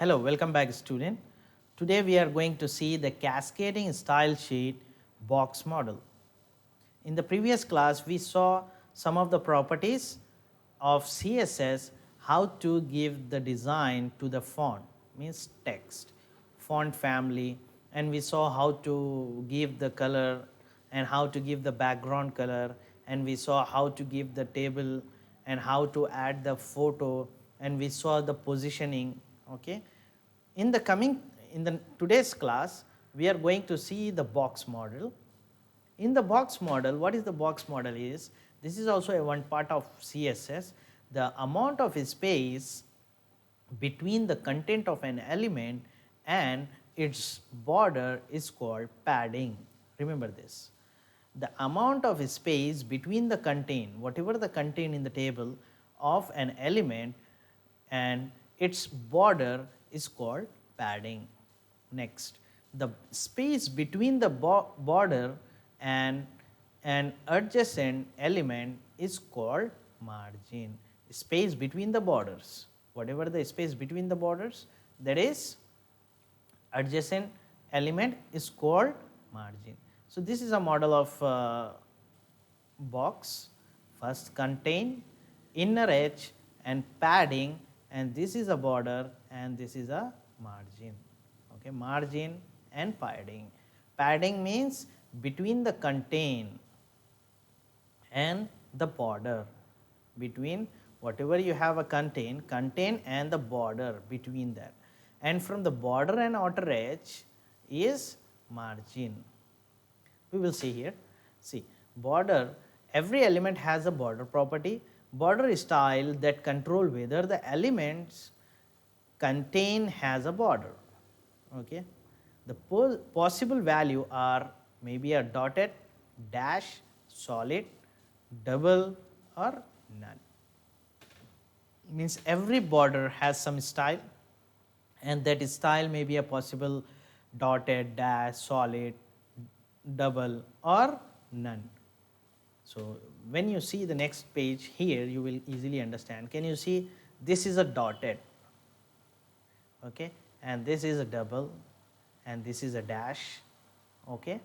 Hello, welcome back student. Today we are going to see the cascading style sheet box model. In the previous class we saw some of the properties of CSS, how to give the design to the font, means text, font family, and we saw how to give the color and how to give the background color, and we saw how to give the table and how to add the photo, and we saw the positioning. Okay, in the today's class we are going to see the box model. In the box model, what is the box model is, this is also a one part of CSS. The amount of space between the content of an element and its border is called padding. Remember this. The amount of space between the content, whatever the content in the table of an element and its border is called padding. Next, the space between the border and an adjacent element is called margin. Space between the borders, whatever the space between the borders, that is adjacent element, is called margin. So this is a model of box. First contain, inner edge and padding, and this is a border and this is a margin. Okay, margin and padding. Padding means between the contain and the border, between whatever you have a contain and the border between that, and from the border and outer edge is margin. We will see here. See, border, every element has a border property. Border style that control whether the elements contain has a border. Okay, the possible value are maybe a dotted, dash, solid, double or none. Means every border has some style, and that style may be a possible dotted, dash, solid, double or none. So when you see the next page here, you will easily understand. Can you see, this is a dotted, okay, and this is a double and this is a dash, okay,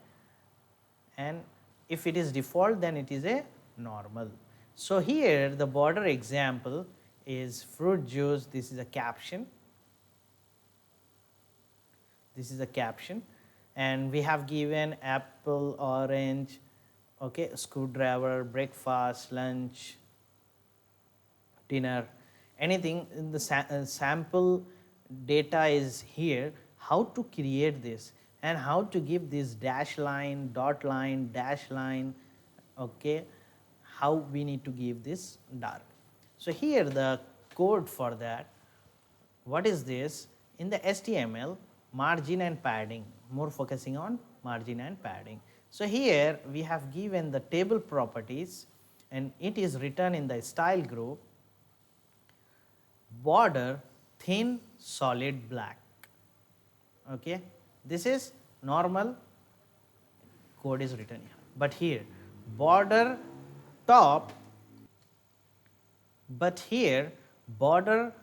and if it is default then it is a normal. So here the border example is fruit juice. This is a caption, this is a caption, and we have given apple, orange, okay, screwdriver, breakfast, lunch, dinner, anything in the sample data is here. How to create this and how to give this dash line, dot line, dash line, okay, how we need to give this dark. So here the code for that, what is this? In the HTML, margin and padding, more focusing on margin and padding. So here we have given the table properties and it is written in the style group, border thin solid black. Okay, this is normal code is written here, but here border top, but here border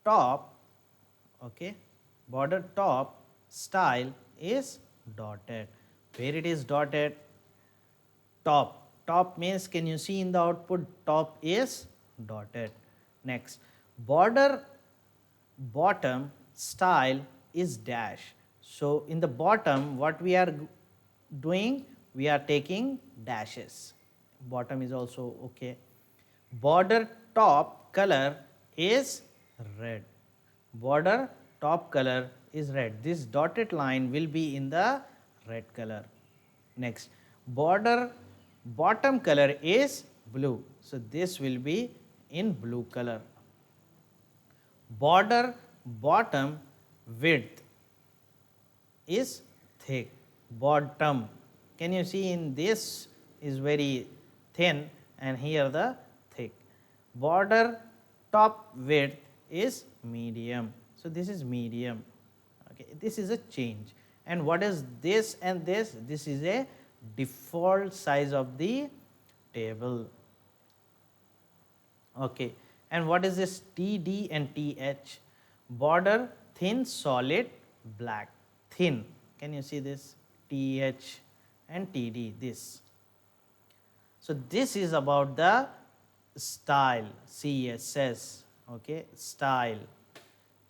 top, okay, border top style is dotted. Where it is dotted? Top. Top means, can you see in the output, top is dotted. Next, border bottom style is dash. So in the bottom what we are doing, we are taking dashes. Bottom is also okay. Border top color is red. Border top color is red. This dotted line will be in the red color. Next, border bottom color is blue. So this will be in blue color. Border bottom width is thick. Bottom, can you see in this is very thin and here the thick. Border top width is medium. So this is medium. Okay, this is a change. And what is this and this? This is a default size of the table. Okay, and what is this TD and TH? Border thin solid black, thin, can you see this, TH and TD, this. So this is about the style CSS, okay, style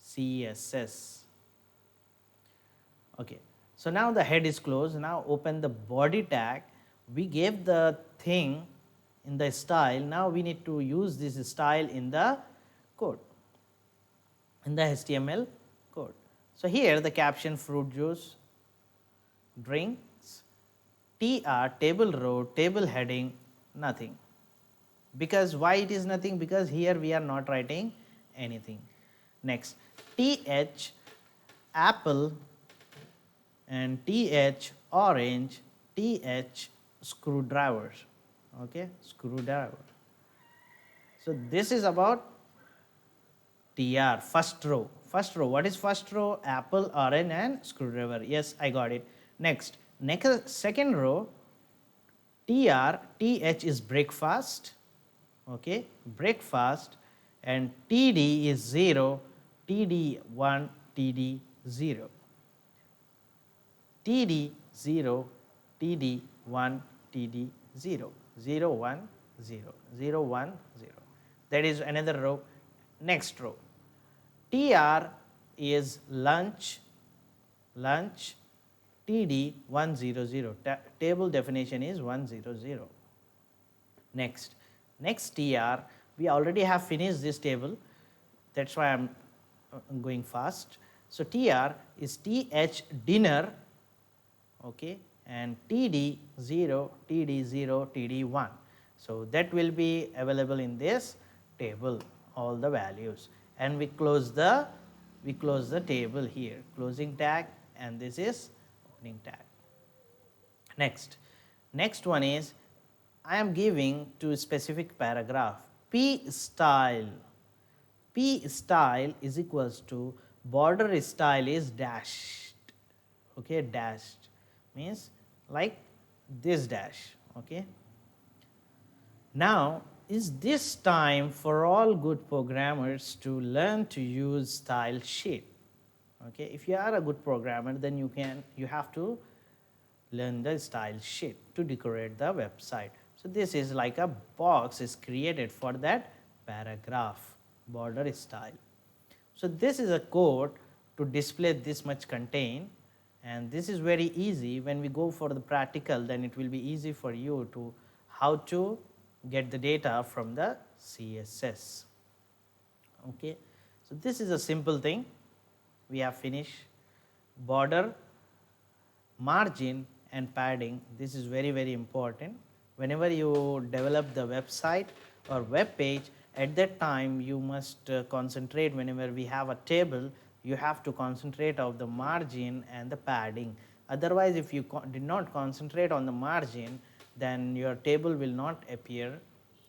CSS. Okay, so now the head is closed. Now open the body tag. We gave the thing in the style. Now we need to use this style in the code, in the HTML code. So here the caption fruit juice, drinks, TR, table row, table heading, nothing. Because why it is nothing? Because here we are not writing anything. Next, TH, apple, and TH, orange, TH, screwdriver, okay, screwdriver. So this is about TR, first row. First row, what is first row? Apple, orange, and screwdriver. Yes, I got it. Next, second row, TR, TH is breakfast, okay, breakfast, and TD is 0, TD1, TD0. TD 0, TD1, TD 0, 0, 1, 0, 0, 1, 0. That is another row. Next row, TR is lunch, lunch, TD 100, table definition is 100. Next TR, we already have finished this table, that's why I'm going fast. So TR is TH, dinner, okay, and TD 0, TD 0, TD 1. So that will be available in this table, all the values, and we close the table here, closing tag, and this is opening tag. Next one is, I am giving to a specific paragraph P style. P style is equals to border style is dashed, okay, dashed means like this dash, okay. Now is this time for all good programmers to learn to use style sheet, okay. If you are a good programmer, then you have to learn the style sheet to decorate the website. So this is like a box is created for that paragraph border style. So this is a code to display this much content, and this is very easy. When we go for the practical, then it will be easy for you to how to get the data from the CSS, okay. So this is a simple thing. We have finished border, margin, and padding. This is very, very important. Whenever you develop the website or web page, at that time you must concentrate. Whenever we have a table, you have to concentrate on the margin and the padding. Otherwise, if you did not concentrate on the margin, then your table will not appear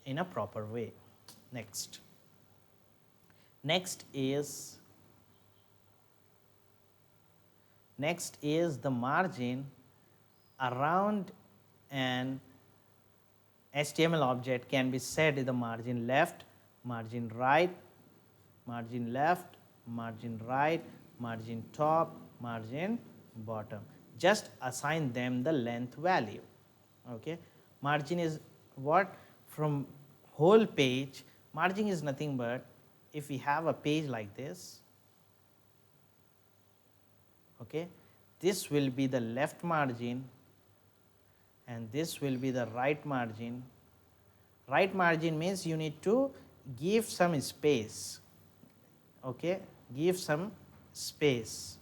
in a proper way. Next is the margin around an HTML object can be set in the margin left, margin right, margin left, margin right, margin top, margin bottom. Just assign them the length value, okay. Margin is what? From whole page, margin is nothing but, if we have a page like this, okay, this will be the left margin and this will be the right margin. Right margin means you need to give some space, okay, give some space.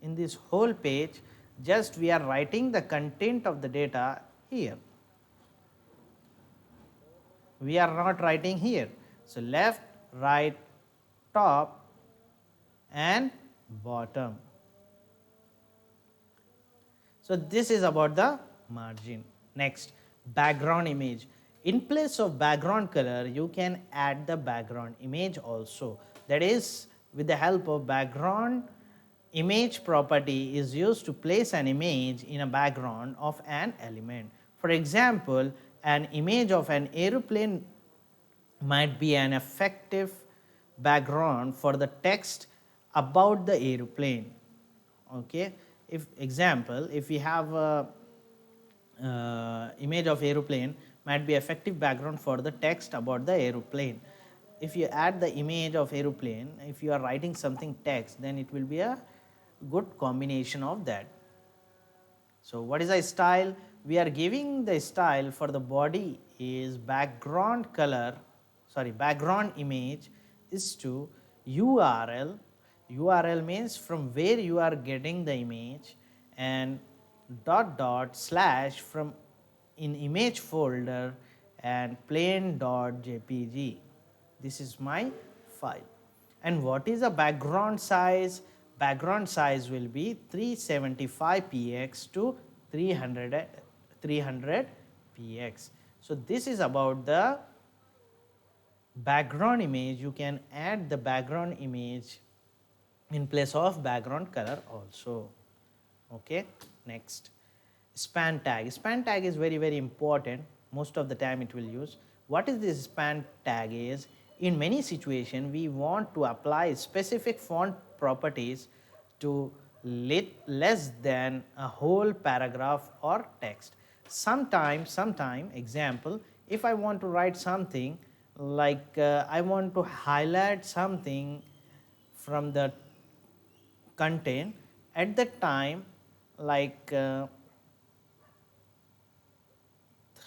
In this whole page, just we are writing the content of the data here. We are not writing here. So left, right, top, and bottom. So this is about the margin. Next, background image. In place of background color, you can add the background image also. That is, with the help of background image property is used to place an image in a background of an element. For example, an image of an aeroplane might be an effective background for the text about the aeroplane. Okay, if example, if we have a image of aeroplane, might be effective background for the text about the aeroplane. If you add the image of aeroplane, if you are writing something text, then it will be a good combination of that. So what is a style? We are giving the style for the body is background color, sorry, background image is to URL. URL means from where you are getting the image, and dot dot slash from in image folder and plain dot jpg. This is my file. And what is the background size? Background size will be 375px to 300px. So this is about the background image. You can add the background image in place of background color also. Okay, next, span tag. Span tag is very important. Most of the time it will use. What is this span tag is? In many situations we want to apply specific font properties to less than a whole paragraph or text. Sometime example, if I want to write something like I want to highlight something from the content at that time, like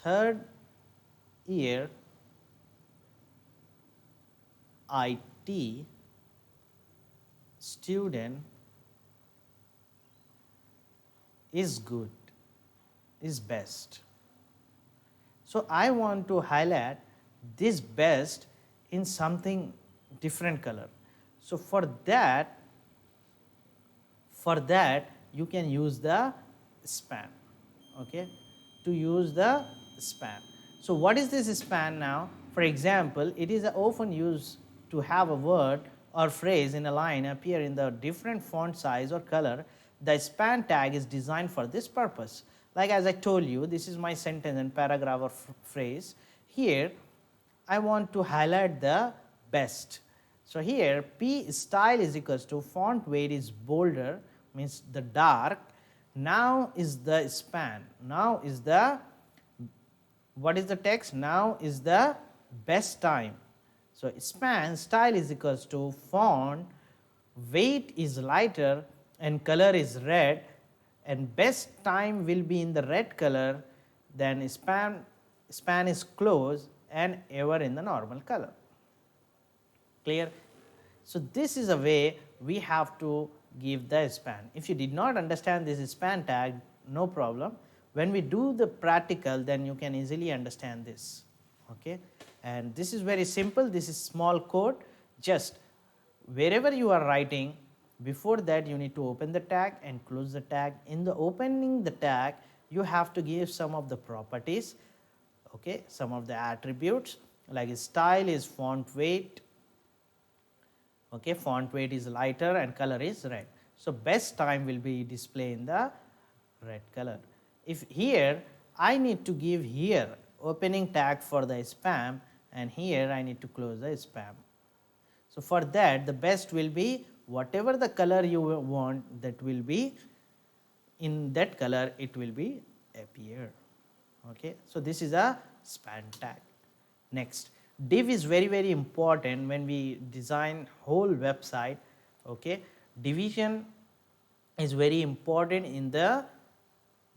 third year IT student is good, is best. So I want to highlight this best in something different color. So for that you can use the span. Okay, to use the span. So what is this span now? For example, it is often used to have a word or phrase in a line appear in the different font size or color. The span tag is designed for this purpose. Like as I told you, this is my sentence and paragraph or phrase. Here I want to highlight the best. So here p style is equals to font weight is bolder, means the dark. Now is the span. Now is the, what is the text? Now is the best time. So span style is equals to font weight is lighter and color is red, and best time will be in the red color, then span is close and ever in the normal color. Clear? So this is a way we have to give the span. If you did not understand this span tag, no problem. When we do the practical, then you can easily understand this. Okay, and this is very simple. This is small code. Just wherever you are writing, before that you need to open the tag and close the tag. In the opening the tag, you have to give some of the properties. Okay, some of the attributes, like style is font weight. Okay, font weight is lighter and color is red. So best time will be displayed in the red color. If here I need to give here opening tag for the spam, and here I need to close the spam. So for that, the best will be whatever the color you want, that will be in that color, it will be appear. Okay, so this is a span tag. Next, div is very important when we design whole website. Okay, division is very important in the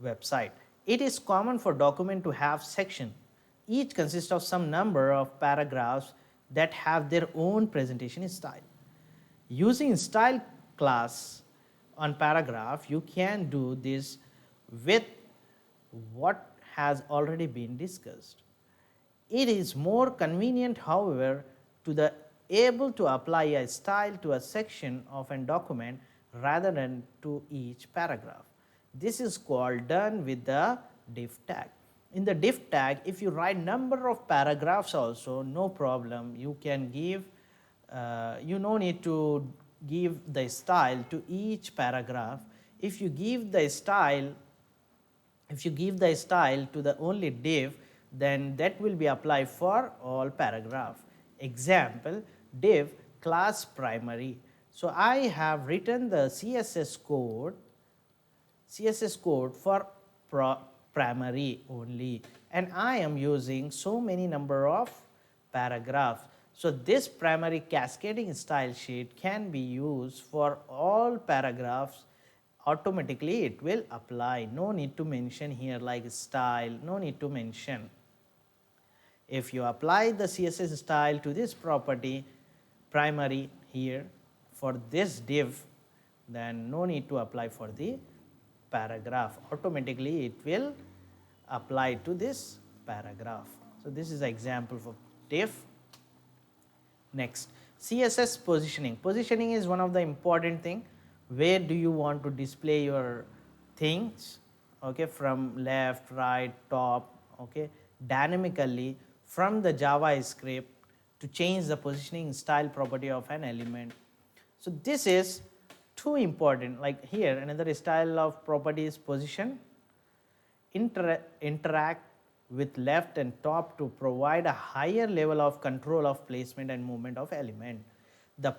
website. It is common for document to have section. Each consists of some number of paragraphs that have their own presentation style. Using style class on paragraph, you can do this with what has already been discussed. It is more convenient, however, to the able to apply a style to a section of a document rather than to each paragraph. This is called done with the div tag. In the div tag, if you write number of paragraphs also, no problem. You can give, you no need to give the style to each paragraph. If you give the style to the only div, then that will be applied for all paragraph. Example, div class primary. So I have written the CSS code for primary only, and I am using so many number of paragraphs. So this primary cascading style sheet can be used for all paragraphs. Automatically it will apply, no need to mention here like style, no need to mention. If you apply the CSS style to this property primary here for this div, then no need to apply for the paragraph. Automatically it will apply to this paragraph. So this is an example for div. Next, CSS positioning. Positioning is one of the important thing. Where do you want to display your things? Okay, from left, right, top, okay, dynamically from the JavaScript to change the positioning style property of an element. So this is too important. Like here, another style of property is position. Interact with left and top to provide a higher level of control of placement and movement of element. The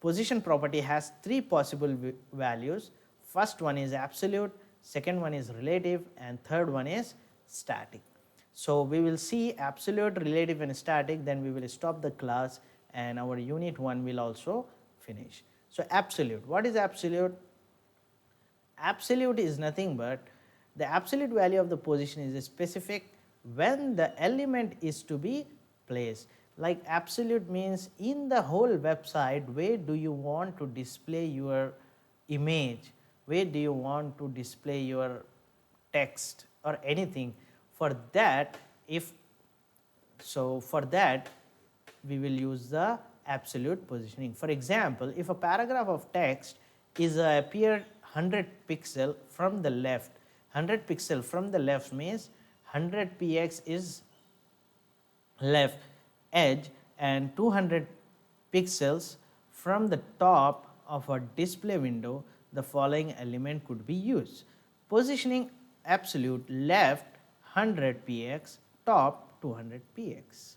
position property has three possible values. First one is absolute, second one is relative, and third one is static. So we will see absolute, relative, and static, then we will stop the class and our unit 1 will also finish. So absolute, what is absolute? Absolute is nothing but the absolute value of the position is specific when the element is to be placed. Like absolute means in the whole website, where do you want to display your image, where do you want to display your text or anything. For that, for that we will use the absolute positioning. For example, if a paragraph of text is appeared 100 pixel from the left, 100 pixel from the left means 100 px is left edge and 200 pixels from the top of a display window, the following element could be used. Positioning absolute left 100 px, top 200 px.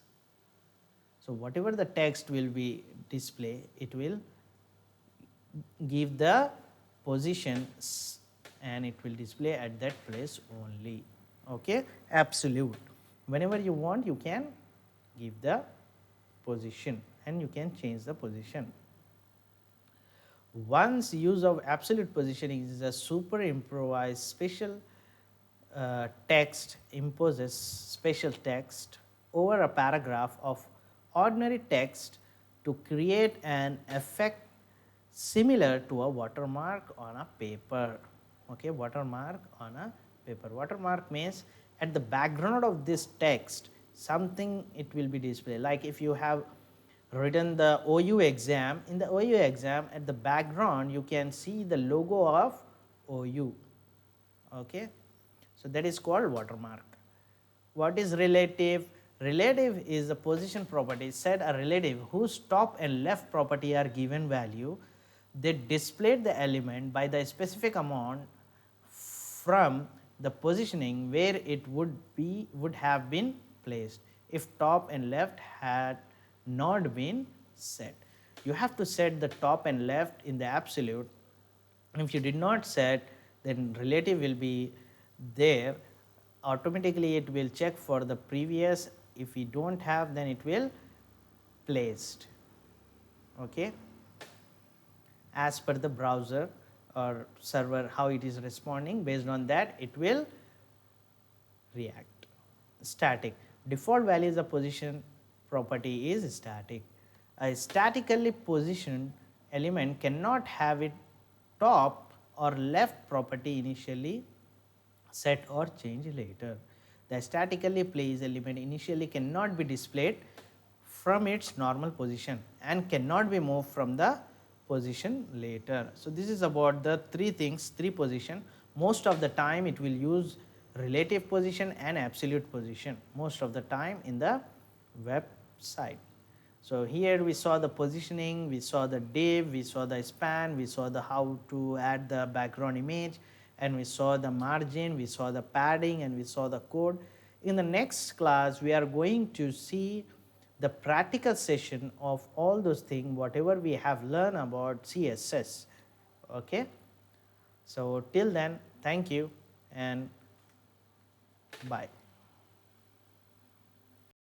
So whatever the text will be display, it will give the position and it will display at that place only. Okay, absolute. Whenever you want, you can give the position and you can change the position. Once use of absolute positioning is a super improvised special text imposes special text over a paragraph of ordinary text to create an effect similar to a watermark on a paper. Okay, watermark on a paper. Watermark means at the background of this text something it will be displayed. Like if you have written the OU exam, in the OU exam at the background you can see the logo of OU. Okay, so that is called watermark. What is relative? Relative is a position property. Said a relative whose top and left property are given value, they displayed the element by the specific amount from the positioning where it would have been placed if top and left had not been set. You have to set the top and left in the absolute. If you did not set, then relative will be there. Automatically it will check for the previous. If we don't have, then it will placed. Okay, as per the browser or server how it is responding, based on that it will react. Static, default values of position property is static. A statically positioned element cannot have its top or left property initially set or change later. The statically placed element initially cannot be displayed from its normal position and cannot be moved from the position later. So this is about the three things, three position. Most of the time it will use relative position and absolute position most of the time in the website. So here we saw the positioning, we saw the div, we saw the span, we saw the how to add the background image, and we saw the margin, we saw the padding, and we saw the code. In the next class we are going to see the practical session of all those things whatever we have learned about CSS. Okay. So till then, thank you and bye.